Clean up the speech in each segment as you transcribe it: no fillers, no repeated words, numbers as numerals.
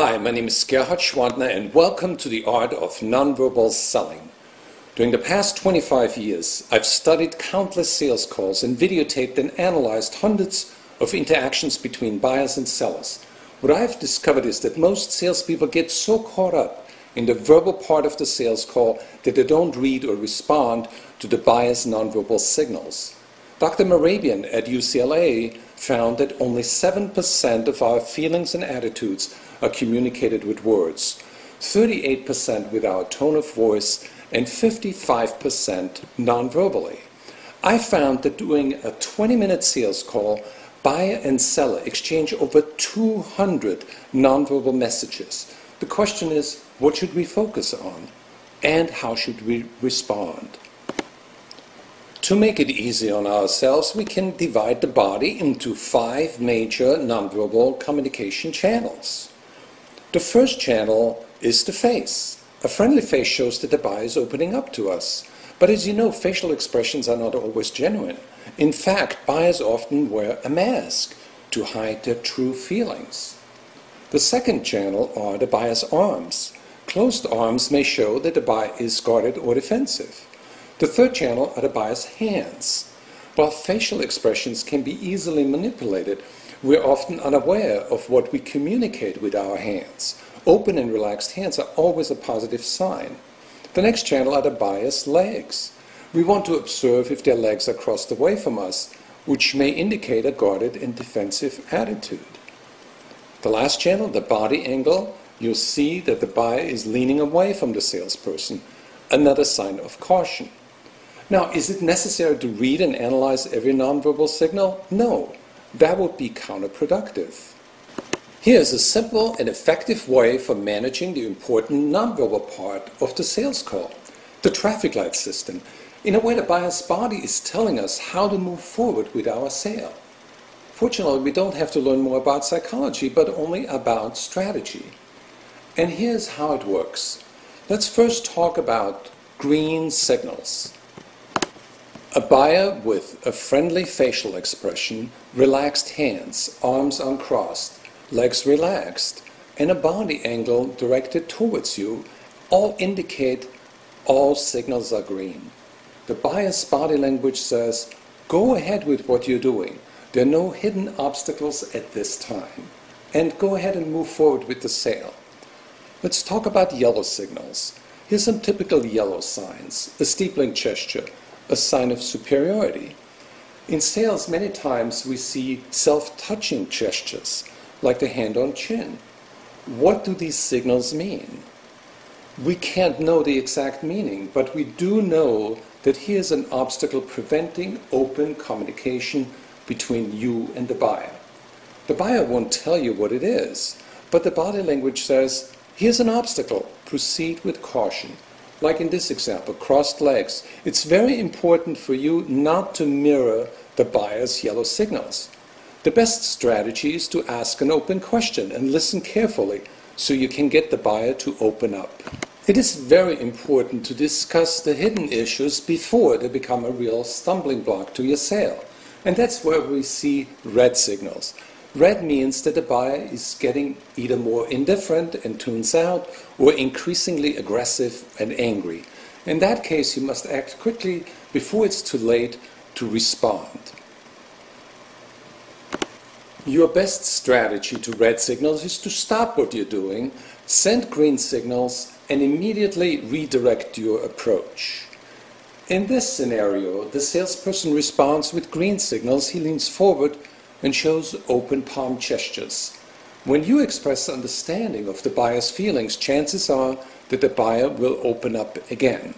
Hi, my name is Gerhard Schwantner and welcome to the art of nonverbal selling. During the past 25 years, I've studied countless sales calls and videotaped and analyzed hundreds of interactions between buyers and sellers. What I've discovered is that most salespeople get so caught up in the verbal part of the sales call that they don't read or respond to the buyer's nonverbal signals. Dr. Morabian at UCLA found that only 7% of our feelings and attitudes are communicated with words, 38% with our tone of voice, and 55% non-verbally. I found that doing a 20-minute sales call, buyer and seller exchange over 200 non-verbal messages. The question is, what should we focus on? And how should we respond? To make it easy on ourselves, we can divide the body into 5 major nonverbal communication channels. The first channel is the face. A friendly face shows that the buyer is opening up to us. But as you know, facial expressions are not always genuine. In fact, buyers often wear a mask to hide their true feelings. The second channel are the buyer's arms. Closed arms may show that the buyer is guarded or defensive. The third channel are the buyer's hands. While facial expressions can be easily manipulated, we're often unaware of what we communicate with our hands. Open and relaxed hands are always a positive sign. The next channel are the buyer's legs. We want to observe if their legs are crossed away from us, which may indicate a guarded and defensive attitude. The last channel, the body angle, you'll see that the buyer is leaning away from the salesperson, another sign of caution. Now, is it necessary to read and analyze every nonverbal signal? No. That would be counterproductive. Here's a simple and effective way for managing the important nonverbal part of the sales call, the traffic light system. In a way, the buyer's body is telling us how to move forward with our sale. Fortunately, we don't have to learn more about psychology, but only about strategy. And here's how it works. Let's first talk about green signals. A buyer with a friendly facial expression, relaxed hands, arms uncrossed, legs relaxed, and a body angle directed towards you all indicate all signals are green. The buyer's body language says, go ahead with what you're doing. There are no hidden obstacles at this time. And go ahead and move forward with the sale. Let's talk about yellow signals. Here's some typical yellow signs. A steepling gesture, a sign of superiority. In sales, many times we see self-touching gestures, like the hand on chin. What do these signals mean? We can't know the exact meaning, but we do know that here's an obstacle preventing open communication between you and the buyer. The buyer won't tell you what it is, but the body language says, here's an obstacle, proceed with caution. Like in this example, crossed legs. It's very important for you not to mirror the buyer's yellow signals. The best strategy is to ask an open question and listen carefully so you can get the buyer to open up. It is very important to discuss the hidden issues before they become a real stumbling block to your sale. And that's where we see red signals. Red means that the buyer is getting either more indifferent and tunes out or increasingly aggressive and angry. In that case, you must act quickly before it's too late to respond. Your best strategy to red signals is to stop what you're doing, send green signals, and immediately redirect your approach. In this scenario, the salesperson responds with green signals. He leans forward and shows open palm gestures. When you express understanding of the buyer's feelings, chances are that the buyer will open up again.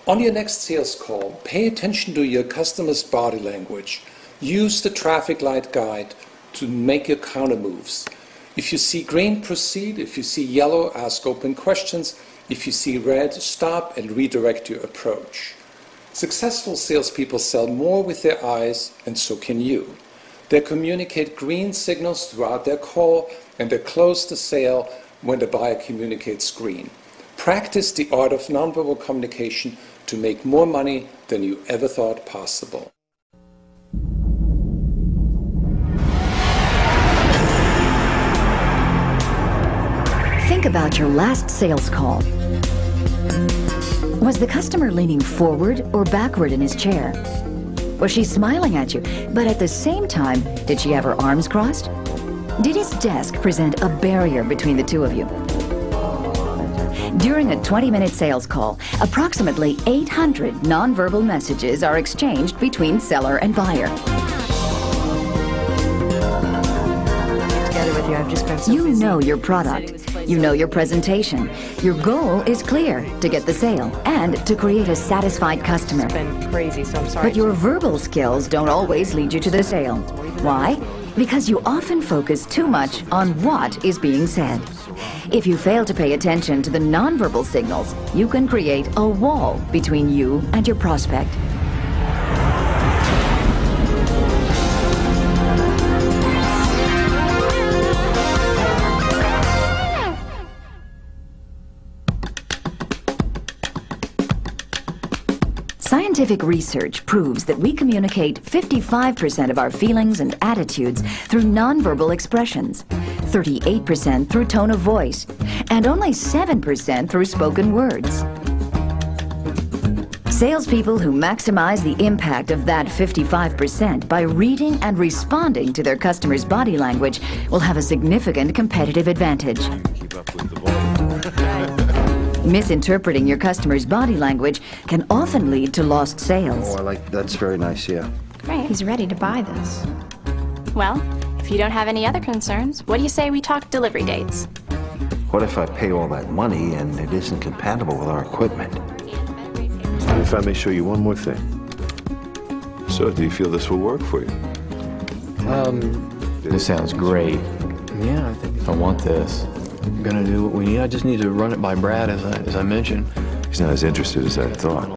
On your next sales call, pay attention to your customer's body language. Use the traffic light guide to make your counter moves. If you see green, proceed. If you see yellow, ask open questions. If you see red, stop and redirect your approach. Successful salespeople sell more with their eyes, and so can you. They communicate green signals throughout their call, and they close the sale when the buyer communicates green. Practice the art of nonverbal communication to make more money than you ever thought possible. Think about your last sales call. Was the customer leaning forward or backward in his chair? Was she smiling at you, but at the same time, did she have her arms crossed? Did his desk present a barrier between the two of you? During a 20-minute sales call, approximately 800 nonverbal messages are exchanged between seller and buyer. You know your product. You know your presentation. Your goal is clear: to get the sale and to create a satisfied customer. It's been crazy, so I'm sorry. But your verbal skills don't always lead you to the sale. Why? Because you often focus too much on what is being said. If you fail to pay attention to the nonverbal signals, you can create a wall between you and your prospect. Scientific research proves that we communicate 55% of our feelings and attitudes through nonverbal expressions, 38% through tone of voice, and only 7% through spoken words. Salespeople who maximize the impact of that 55% by reading and responding to their customers' body language will have a significant competitive advantage. Keep up with the ball. Misinterpreting your customer's body language can often lead to lost sales. Oh, I like that's very nice, yeah. Great. He's ready to buy this. Well, if you don't have any other concerns, what do you say we talk delivery dates? What if I pay all that money and it isn't compatible with our equipment? If I may show you one more thing. So, do you feel this will work for you? This sounds great. Yeah, I think I want this. I'm gonna do what we need. I just need to run it by Brad, as I mentioned. He's not as interested as I thought.